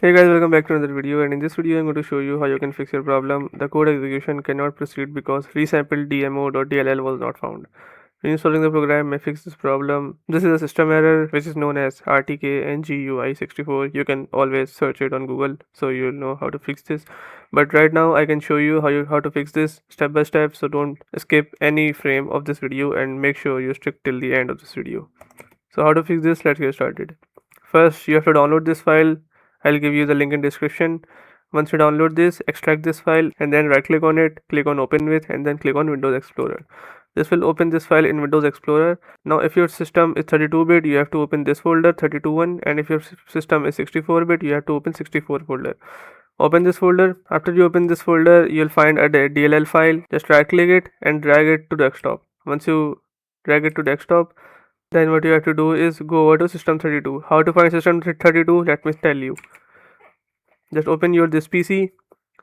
Hey guys, welcome back to another video, and in this video I'm going to show you how you can fix your problem. The code execution cannot proceed because ResampleDmo.DLL was not found. Reinstalling the program may fix this problem. This is a system error which is known as RTK-NGUI64. You can always search it on Google so you'll know how to fix this. But right now I can show you how to fix this step by step, so don't skip any frame of this video and make sure you stick till the end of this video. So how to fix this, let's get started. First you have to download this file. I'll give you the link in description. Once you download this, extract this file and then right click on it, click on open with, and then click on Windows Explorer. This will open this file in Windows Explorer. Now if your system is 32-bit, you have to open this folder 32 one, and if your system is 64-bit, you have to open 64 folder. Open this folder. After you open this folder, you'll find a DLL file. Just right click it and drag it to desktop. Once you drag it to desktop, then what you have to do is go over to system32. How to find system32? Let me tell you. Just open your this PC,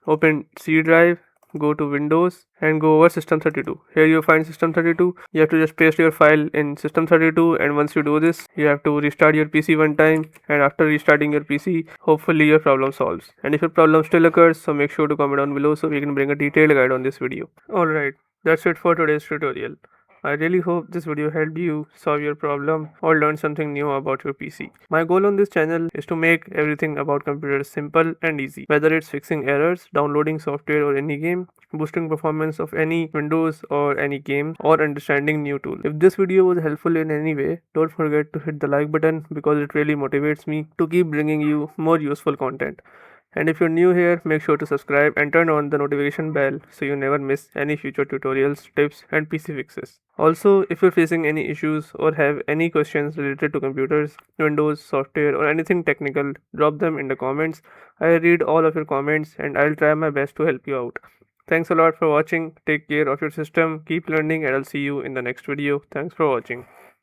open C drive, go to Windows and go over system32. Here you find system32. You have to just paste your file in system32, and once you do this, you have to restart your PC one time, and after restarting your PC, hopefully your problem solves. And if your problem still occurs, so make sure to comment down below so we can bring a detailed guide on this video. Alright, that's it for today's tutorial. I really hope this video helped you solve your problem or learn something new about your PC. My goal on this channel is to make everything about computers simple and easy, whether it's fixing errors, downloading software or any game, boosting performance of any Windows or any game, or understanding new tools. If this video was helpful in any way, don't forget to hit the like button because it really motivates me to keep bringing you more useful content. And if you're new here, make sure to subscribe and turn on the notification bell so you never miss any future tutorials, tips and PC fixes. Also, if you're facing any issues or have any questions related to computers, Windows, software or anything technical, drop them in the comments. I read all of your comments and I'll try my best to help you out. Thanks a lot for watching. Take care of your system, keep learning, and I'll see you in the next video. Thanks for watching.